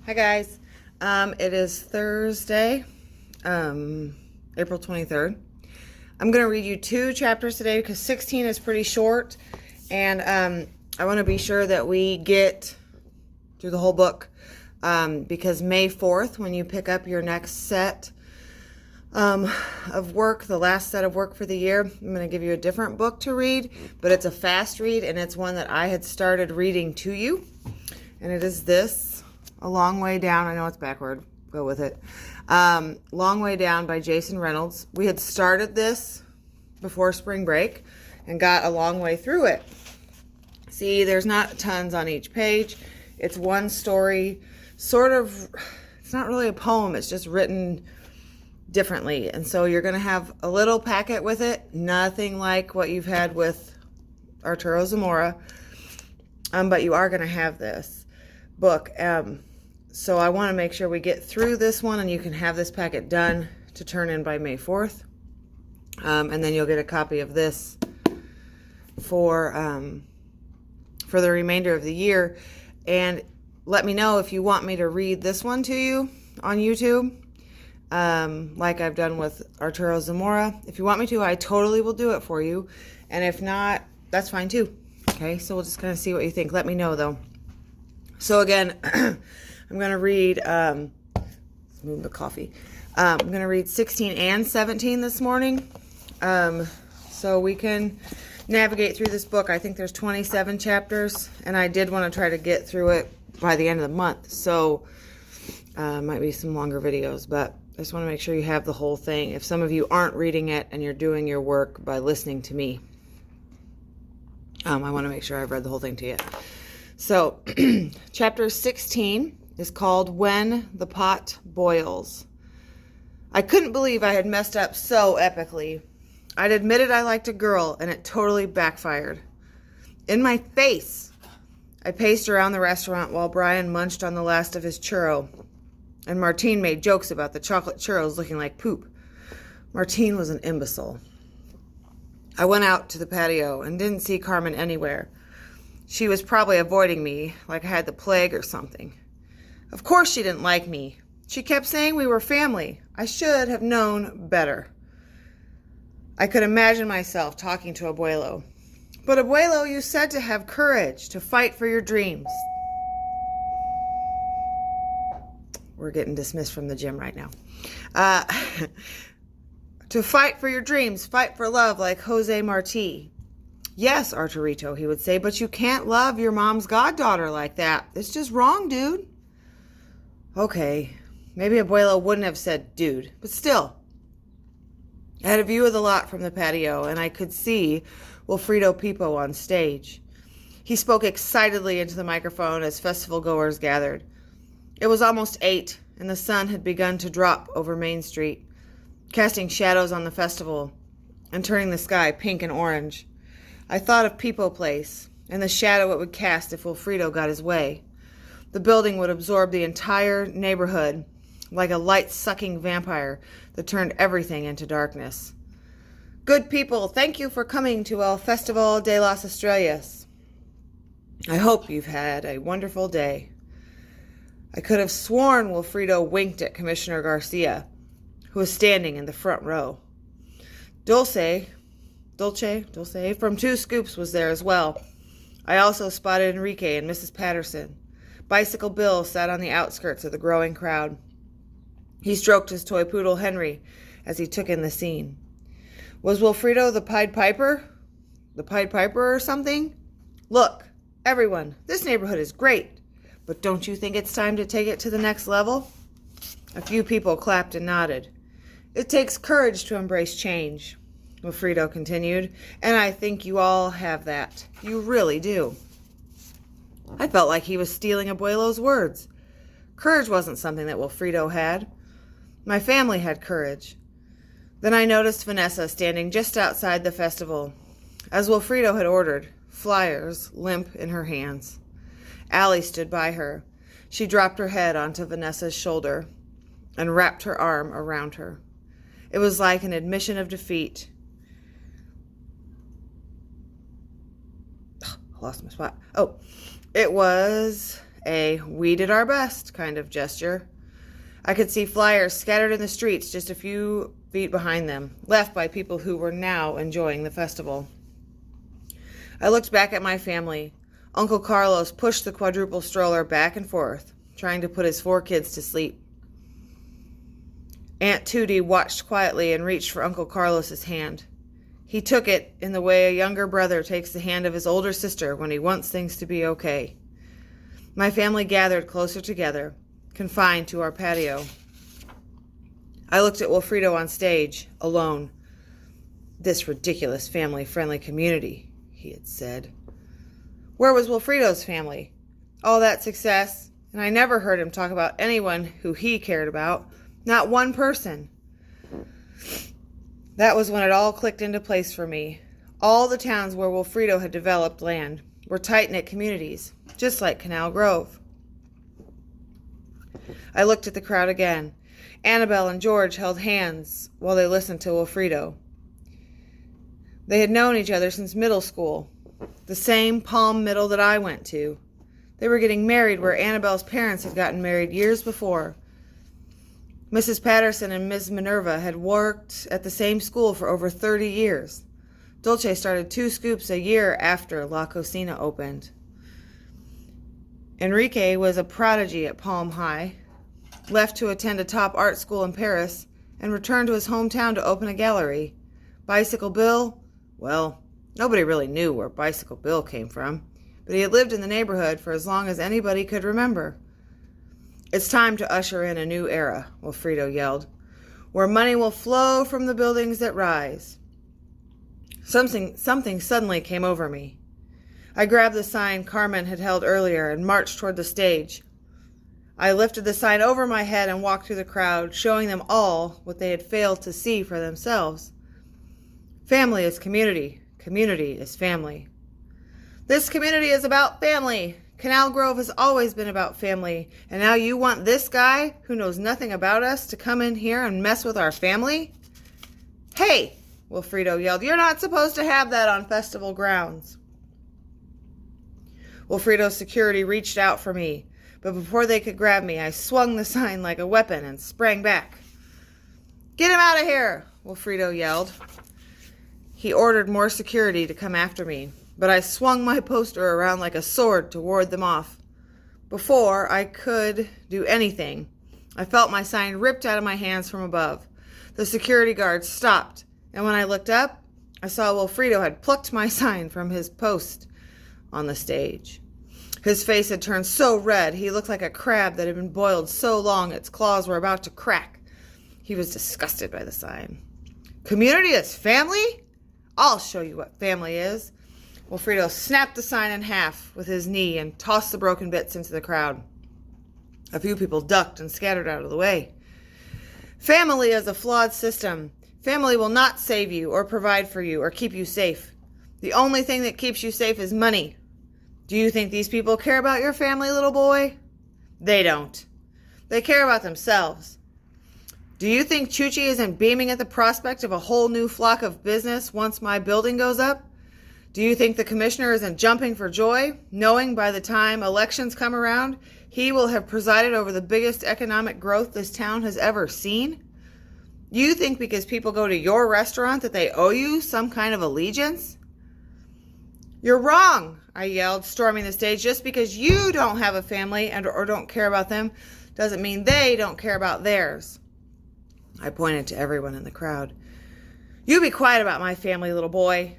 Hi guys. It is Thursday, April 23rd. I'm going to read you 2 chapters today because 16 is pretty short, and I want to be sure that we get through the whole book because May 4th, when you pick up your next set of work, the last set of work for the year, I'm going to give you a different book to read, but it's a fast read, and it's one that I had started reading to you, and it is this, A Long Way Down. I know it's backward. Go with it. Long Way Down by Jason Reynolds. We had started this before spring break and got a long way through it. See, there's not tons on each page. It's one story, sort of, it's not really a poem. It's just written differently. And so you're going to have a little packet with it. Nothing like what you've had with Arturo Zamora. But you are going to have this book. So I want to make sure we get through this one and you can have this packet done to turn in by May 4th. And then you'll get a copy of this for the remainder of the year. And let me know if you want me to read this one to you on YouTube, like I've done with Arturo Zamora. If you want me to, I totally will do it for you. And if not, that's fine too. Okay, so we'll just kind of see what you think. Let me know though. So again, I'm going to read, let's move the coffee. I'm going to read 16 and 17 this morning. So we can navigate through this book. I think there's 27 chapters, and I did want to try to get through it by the end of the month. So might be some longer videos, but I just want to make sure you have the whole thing. If some of you aren't reading it and you're doing your work by listening to me, I want to make sure I've read the whole thing to you. So chapter 16 is called When the Pot Boils. I couldn't believe I had messed up so epically. I'd admitted I liked a girl, and it totally backfired. In my face! I paced around the restaurant while Brian munched on the last of his churro, and Martine made jokes about the chocolate churros looking like poop. Martine was an imbecile. I went out to the patio and didn't see Carmen anywhere. She was probably avoiding me like I had the plague or something. Of course she didn't like me. She kept saying we were family. I should have known better. I could imagine myself talking to Abuelo. But Abuelo, you said to have courage, to fight for your dreams. We're getting dismissed from the gym right now. To fight for your dreams, fight for love like Jose Marti. Yes, Arturito, he would say, but you can't love your mom's goddaughter like that. It's just wrong, dude. Okay, maybe Abuelo wouldn't have said dude, but still. I had a view of the lot from the patio, and I could see Wilfredo Pipo on stage. He spoke excitedly into the microphone as festival goers gathered. It was almost 8, and the sun had begun to drop over Main Street, casting shadows on the festival and turning the sky pink and orange. I thought of Pipo Place and the shadow it would cast if Wilfredo got his way. The building would absorb the entire neighborhood like a light-sucking vampire that turned everything into darkness. Good people, thank you for coming to El Festival de las Estrellas. I hope you've had a wonderful day. I could have sworn Wilfredo winked at Commissioner Garcia, who was standing in the front row. Dulce from Two Scoops was there as well. I also spotted Enrique and Mrs. Patterson. Bicycle Bill sat on the outskirts of the growing crowd. He stroked his toy poodle Henry as he took in the scene. Was Wilfredo the Pied Piper? The Pied Piper or something? Look, everyone, this neighborhood is great, but don't you think it's time to take it to the next level? A few people clapped and nodded. It takes courage to embrace change, Wilfredo continued, and I think you all have that. You really do. I felt like he was stealing Abuelo's words. Courage wasn't something that Wilfredo had. My family had courage. Then I noticed Vanessa standing just outside the festival, as Wilfredo had ordered, flyers limp in her hands. Allie stood by her. She dropped her head onto Vanessa's shoulder and wrapped her arm around her. It was like an admission of defeat. I lost my spot. Oh, it was a "we did our best" kind of gesture. I could see flyers scattered in the streets just a few feet behind them, left by people who were now enjoying the festival. I looked back at my family. Uncle Carlos pushed the quadruple stroller back and forth, trying to put his 4 kids to sleep. Aunt Tootie watched quietly and reached for Uncle Carlos's hand. He took it in the way a younger brother takes the hand of his older sister when he wants things to be okay. My family gathered closer together, confined to our patio. I looked at Wilfredo on stage, alone. "This ridiculous family-friendly community," he had said. Where was Wilfredo's family? All that success, and I never heard him talk about anyone who he cared about. Not one person. That was when it all clicked into place for me. All the towns where Wilfredo had developed land were tight-knit communities, just like Canal Grove. I looked at the crowd again. Annabelle and George held hands while they listened to Wilfredo. They had known each other since middle school, the same Palm Middle that I went to. They were getting married where Annabelle's parents had gotten married years before. Mrs. Patterson and Ms. Minerva had worked at the same school for over 30 years. Dolce started 2 scoops a year after La Cocina opened. Enrique was a prodigy at Palm High, left to attend a top art school in Paris, and returned to his hometown to open a gallery. Bicycle Bill? Well, nobody really knew where Bicycle Bill came from, but he had lived in the neighborhood for as long as anybody could remember. "It's time to usher in a new era," Wilfredo yelled, "where money will flow from the buildings that rise." Something suddenly came over me. I grabbed the sign Carmen had held earlier and marched toward the stage. I lifted the sign over my head and walked through the crowd, showing them all what they had failed to see for themselves. Family is community. Community is family. This community is about family. Canal Grove has always been about family, and now you want this guy who knows nothing about us to come in here and mess with our family? "Hey," Wilfredo yelled, "you're not supposed to have that on festival grounds." Wilfredo's security reached out for me, but before they could grab me, I swung the sign like a weapon and sprang back. "Get him out of here," Wilfredo yelled. He ordered more security to come after me, but I swung my poster around like a sword to ward them off. Before I could do anything, I felt my sign ripped out of my hands from above. The security guard stopped, and when I looked up, I saw Wilfredo had plucked my sign from his post on the stage. His face had turned so red, he looked like a crab that had been boiled so long its claws were about to crack. He was disgusted by the sign. "Community is family? I'll show you what family is." Wilfredo snapped the sign in half with his knee and tossed the broken bits into the crowd. A few people ducked and scattered out of the way. "Family is a flawed system. Family will not save you or provide for you or keep you safe. The only thing that keeps you safe is money. Do you think these people care about your family, little boy? They don't. They care about themselves. Do you think Chuchi isn't beaming at the prospect of a whole new flock of business once my building goes up? Do you think the commissioner isn't jumping for joy, knowing by the time elections come around, he will have presided over the biggest economic growth this town has ever seen? You think because people go to your restaurant that they owe you some kind of allegiance? You're wrong, I yelled, storming the stage. Just because you don't have a family or don't care about them doesn't mean they don't care about theirs. I pointed to everyone in the crowd. You be quiet about my family, little boy.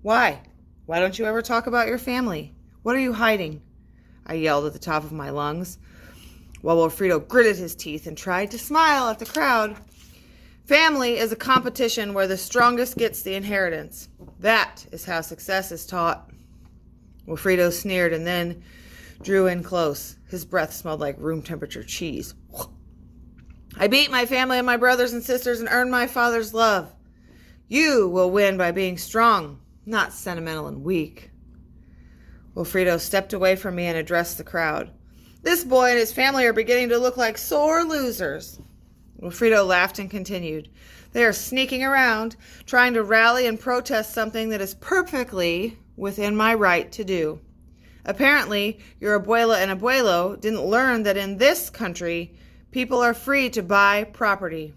Why? Why don't you ever talk about your family? What are you hiding? I yelled at the top of my lungs, while Wilfredo gritted his teeth and tried to smile at the crowd. Family is a competition where the strongest gets the inheritance. That is how success is taught. Wilfredo sneered and then drew in close. His breath smelled like room temperature cheese. I beat my family and my brothers and sisters and earned my father's love. You will win by being strong, not sentimental and weak. Wilfredo stepped away from me and addressed the crowd. This boy and his family are beginning to look like sore losers. Wilfredo laughed and continued. They are sneaking around, trying to rally and protest something that is perfectly within my right to do. Apparently, your abuela and abuelo didn't learn that in this country, people are free to buy property.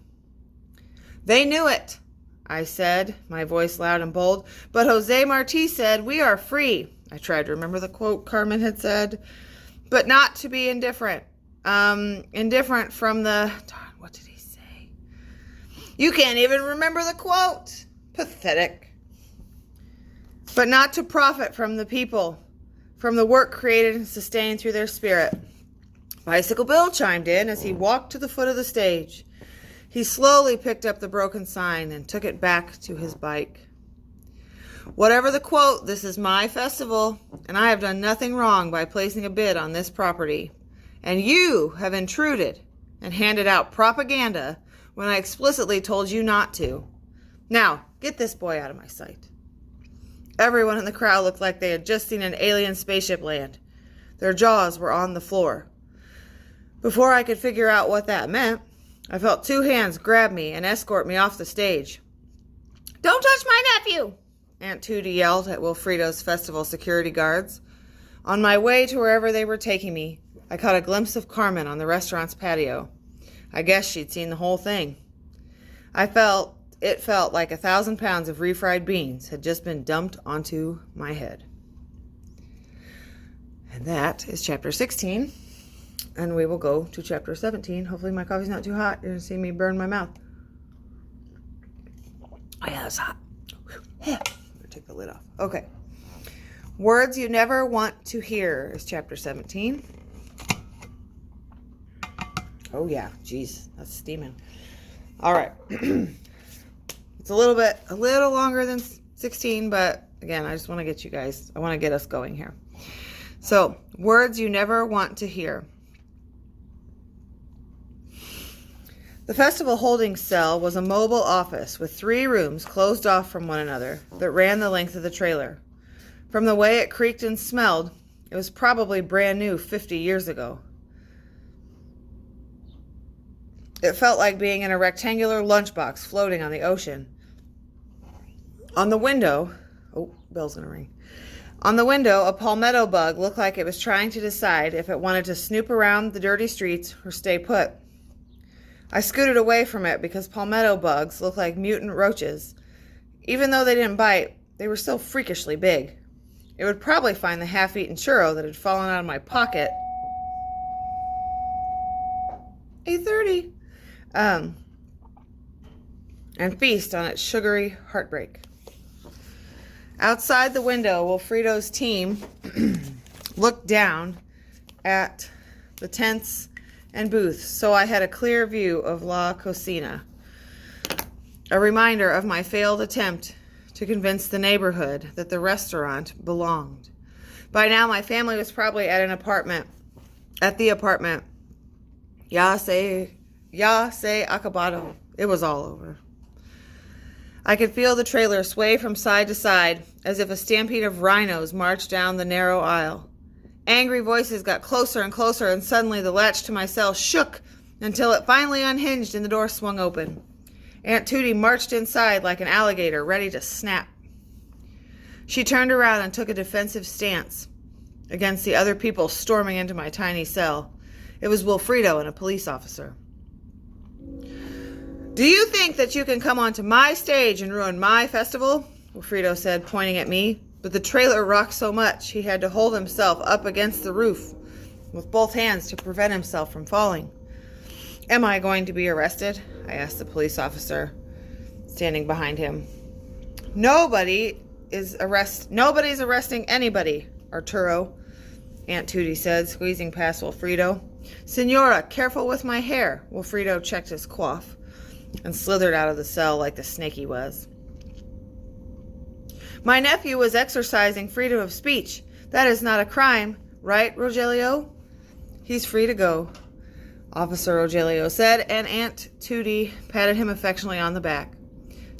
They knew it, I said, my voice loud and bold. But Jose Marti said, we are free. I tried to remember the quote Carmen had said, but not to be indifferent. Indifferent from the... Darn, what did he say? You can't even remember the quote. Pathetic. But not to profit from the people, from the work created and sustained through their spirit. Bicycle Bill chimed in as he walked to the foot of the stage. He slowly picked up the broken sign and took it back to his bike. Whatever the quote, this is my festival, and I have done nothing wrong by placing a bid on this property. And you have intruded and handed out propaganda when I explicitly told you not to. Now, get this boy out of my sight. Everyone in the crowd looked like they had just seen an alien spaceship land. Their jaws were on the floor. Before I could figure out what that meant, I felt two hands grab me and escort me off the stage. Don't touch my nephew, Aunt Tootie yelled at Wilfredo's festival security guards. On my way to wherever they were taking me, I caught a glimpse of Carmen on the restaurant's patio. I guess she'd seen the whole thing. It felt like 1,000 pounds of refried beans had just been dumped onto my head. And that is chapter 16. And we will go to chapter 17. Hopefully my coffee's not too hot. You're going to see me burn my mouth. Oh yeah, it's hot. I'm going to take the lid off. Okay. Words you never want to hear is chapter 17. Oh yeah, geez, that's steaming. All right. It's a little longer than 16, but again, I just want to I want to get us going here. So, words you never want to hear. The festival holding cell was a mobile office with 3 rooms closed off from one another that ran the length of the trailer. From the way it creaked and smelled, it was probably brand new 50 years ago. It felt like being in a rectangular lunchbox floating on the ocean. On the window, bell's gonna ring. On the window, a palmetto bug looked like it was trying to decide if it wanted to snoop around the dirty streets or stay put. I scooted away from it because palmetto bugs look like mutant roaches. Even though they didn't bite, they were still freakishly big. It would probably find the half-eaten churro that had fallen out of my pocket. 8:30. And feast on its sugary heartbreak. Outside the window, Wilfredo's team looked down at the tents and booths, so I had a clear view of La Cocina. A reminder of my failed attempt to convince the neighborhood that the restaurant belonged. By now, my family was probably at the apartment. Ya se acabado. It was all over. I could feel the trailer sway from side to side as if a stampede of rhinos marched down the narrow aisle. Angry voices got closer and closer, and suddenly the latch to my cell shook until it finally unhinged and the door swung open. Aunt Tootie marched inside like an alligator ready to snap. She turned around and took a defensive stance against the other people storming into my tiny cell. It was Wilfredo and a police officer. Do you think that you can come onto my stage and ruin my festival? Wilfredo said, pointing at me, but the trailer rocked so much he had to hold himself up against the roof with both hands to prevent himself from falling. Am I going to be arrested? I asked the police officer standing behind him. Nobody's arresting anybody, Arturo, Aunt Tootie said, squeezing past Wilfredo. Senora, careful with my hair. Wilfredo checked his coif and slithered out of the cell like the snake he was. My nephew was exercising freedom of speech. That is not a crime, right, Rogelio? He's free to go, Officer Rogelio said, and Aunt Tootie patted him affectionately on the back.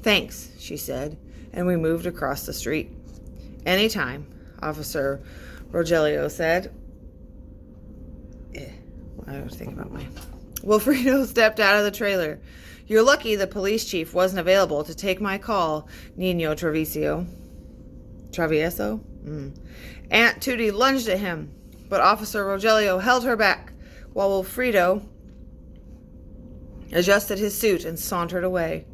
Thanks, she said, and we moved across the street. Anytime, Officer Rogelio said. I was thinking about mine. Wilfredo stepped out of the trailer. You're lucky the police chief wasn't available to take my call, Nino Travieso. Aunt Tootie lunged at him, but Officer Rogelio held her back while Wilfredo adjusted his suit and sauntered away.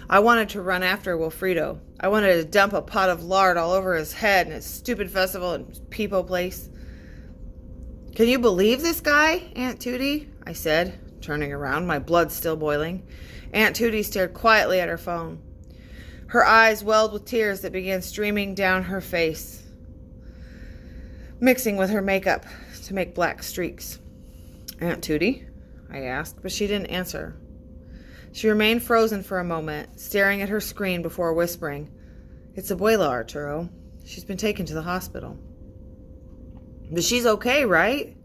I wanted to run after Wilfredo. I wanted to dump a pot of lard all over his head and his stupid festival and Peepo Place. "Can you believe this guy, Aunt Tootie?" I said, turning around, my blood still boiling. Aunt Tootie stared quietly at her phone. Her eyes welled with tears that began streaming down her face, mixing with her makeup to make black streaks. "Aunt Tootie?" I asked, but she didn't answer. She remained frozen for a moment, staring at her screen before whispering, "It's Abuela, Arturo. She's been taken to the hospital." "But she's okay, right?"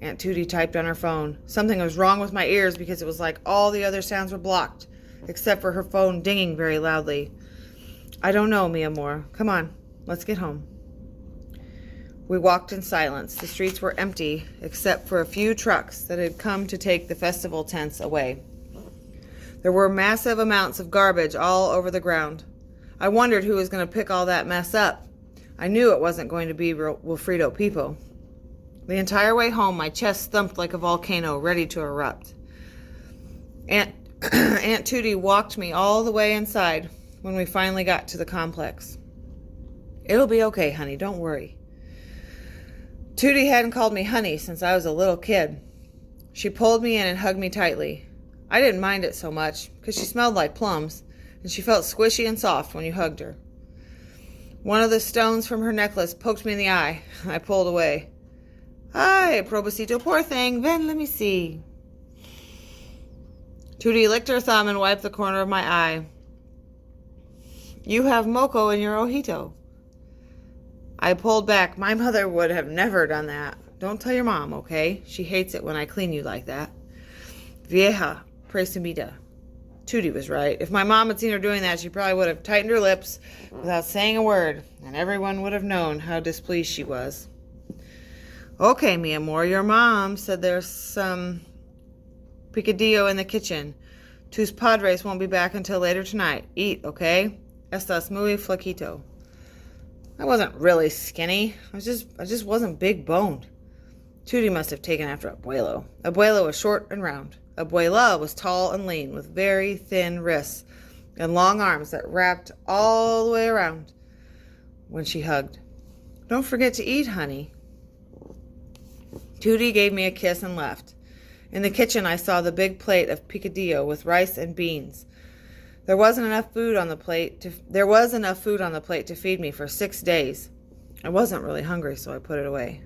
Aunt Tootie typed on her phone. Something was wrong with my ears because it was like all the other sounds were blocked, except for her phone dinging very loudly. "I don't know, mi amor. Come on, let's get home." We walked in silence. The streets were empty, except for a few trucks that had come to take the festival tents away. There were massive amounts of garbage all over the ground. I wondered who was going to pick all that mess up. I knew it wasn't going to be Wilfredo Peepo. The entire way home, my chest thumped like a volcano ready to erupt. Aunt Tootie walked me all the way inside when we finally got to the complex. "It'll be okay, honey. Don't worry." Tootie hadn't called me honey since I was a little kid. She pulled me in and hugged me tightly. I didn't mind it so much because she smelled like plums, and she felt squishy and soft when you hugged her. One of the stones from her necklace poked me in the eye. I pulled away. "Ay, probosito, poor thing. Ven, let me see." Tootie licked her thumb and wiped the corner of my eye. "You have moco in your ojito." I pulled back. My mother would have never done that. "Don't tell your mom, okay? She hates it when I clean you like that." "Vieja, presumida." Tootie was right. If my mom had seen her doing that, she probably would have tightened her lips without saying a word, and everyone would have known how displeased she was. "Okay, mi amor, your mom said there's some picadillo in the kitchen. Tus padres won't be back until later tonight. Eat, okay? Estás muy flaquito." I wasn't really skinny. I just wasn't big boned. Tootie must have taken after Abuelo. Abuelo was short and round. Abuela was tall and lean, with very thin wrists and long arms that wrapped all the way around when she hugged. "Don't forget to eat, honey." Tootie gave me a kiss and left. In the kitchen, I saw the big plate of picadillo with rice and beans. There was enough food on the plate to feed me for 6 days. I wasn't really hungry, so I put it away.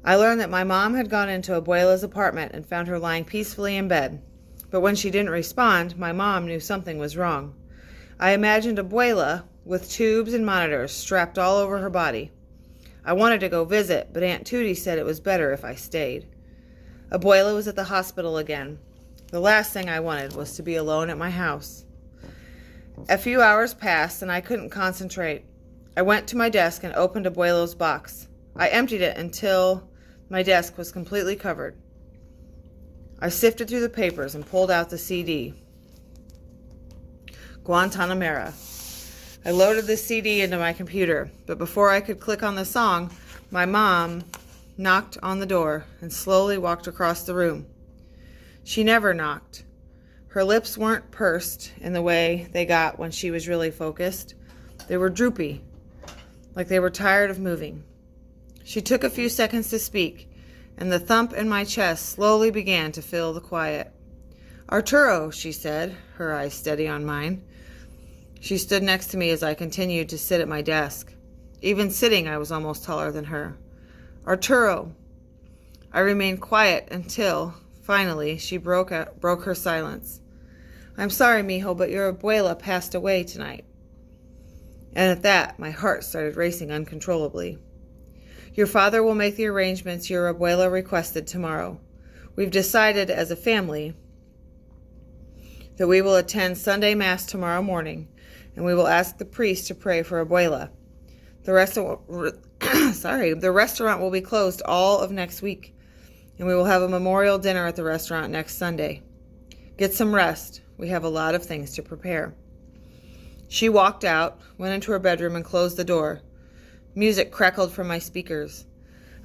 I learned that my mom had gone into Abuela's apartment and found her lying peacefully in bed. But when she didn't respond, my mom knew something was wrong. I imagined Abuela with tubes and monitors strapped all over her body. I wanted to go visit, but Aunt Tootie said it was better if I stayed. Abuela was at the hospital again. The last thing I wanted was to be alone at my house. A few hours passed and I couldn't concentrate. I went to my desk and opened Abuelo's box. I emptied it until my desk was completely covered. I sifted through the papers and pulled out the CD. Guantanamera. I loaded the CD into my computer, but before I could click on the song, my mom knocked on the door and slowly walked across the room. She never knocked. Her lips weren't pursed in the way they got when she was really focused. They were droopy, like they were tired of moving. She took a few seconds to speak, and the thump in my chest slowly began to fill the quiet. "Arturo," she said, her eyes steady on mine. She stood next to me as I continued to sit at my desk. Even sitting, I was almost taller than her. "Arturo." I remained quiet until, finally, she broke her silence. "I'm sorry, mijo, but your abuela passed away tonight." And at that, my heart started racing uncontrollably. "Your father will make the arrangements your abuela requested tomorrow. We've decided as a family that we will attend Sunday Mass tomorrow morning, and we will ask the priest to pray for abuela. The restaurant will be closed all of next week, and we will have a memorial dinner at the restaurant next Sunday. Get some rest. We have a lot of things to prepare." She walked out, went into her bedroom, and closed the door. Music crackled from my speakers.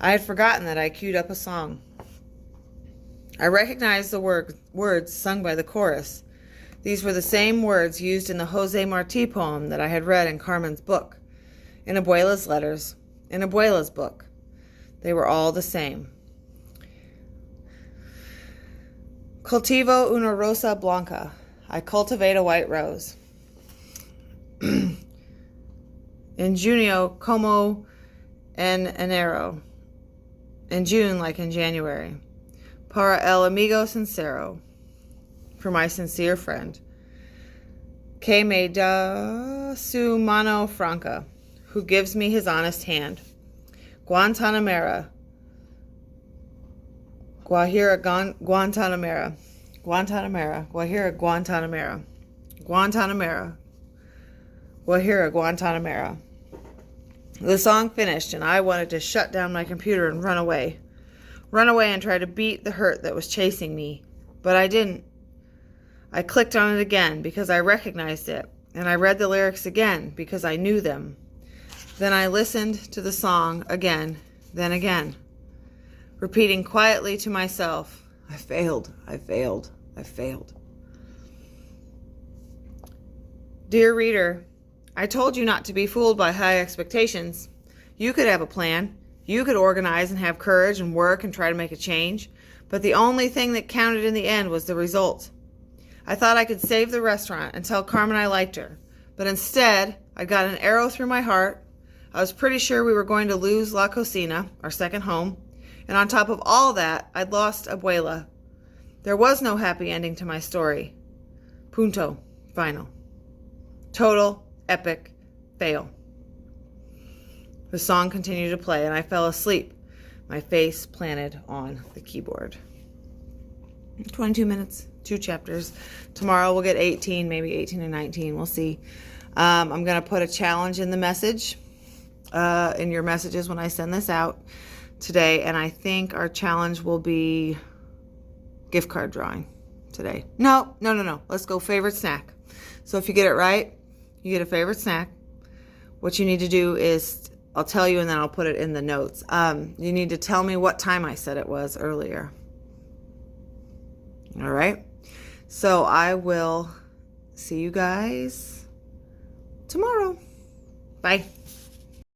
I had forgotten that I queued up a song. I recognized the words sung by the chorus. These were the same words used in the Jose Marti poem that I had read in Carmen's book, in Abuela's letters, in Abuela's book. They were all the same. Cultivo una rosa blanca. I cultivate a white rose. In junio como en enero. In June like in January. Para el amigo sincero. For my sincere friend. Que me da su mano franca. Who gives me his honest hand. Guantanamera. Guajira Guantanamera. Guantanamera. Guajira Guantanamera. Guantanamera. Guajira Guantanamera. The song finished, and I wanted to shut down my computer and run away. Run away and try to beat the hurt that was chasing me. But I didn't. I clicked on it again because I recognized it, and I read the lyrics again because I knew them. Then I listened to the song again, then again, repeating quietly to myself, I failed, I failed, I failed. Dear reader, I told you not to be fooled by high expectations. You could have a plan. You could organize and have courage and work and try to make a change. But the only thing that counted in the end was the result. I thought I could save the restaurant and tell Carmen I liked her. But instead, I got an arrow through my heart. I was pretty sure we were going to lose La Cocina, our second home. And on top of all that, I'd lost Abuela. There was no happy ending to my story. Punto. Final. Total, epic, fail. The song continued to play, and I fell asleep, my face planted on the keyboard. 22 minutes, 2 chapters. Tomorrow we'll get 18, maybe 18 and 19. We'll see. I'm going to put a challenge in the message, in your messages when I send this out today, and I think our challenge will be gift card drawing today. No. Let's go favorite snack. So if you get it right, you get a favorite snack. What you need to do is, I'll tell you and then I'll put it in the notes. You need to tell me what time I said it was earlier. All right. So I will see you guys tomorrow. Bye.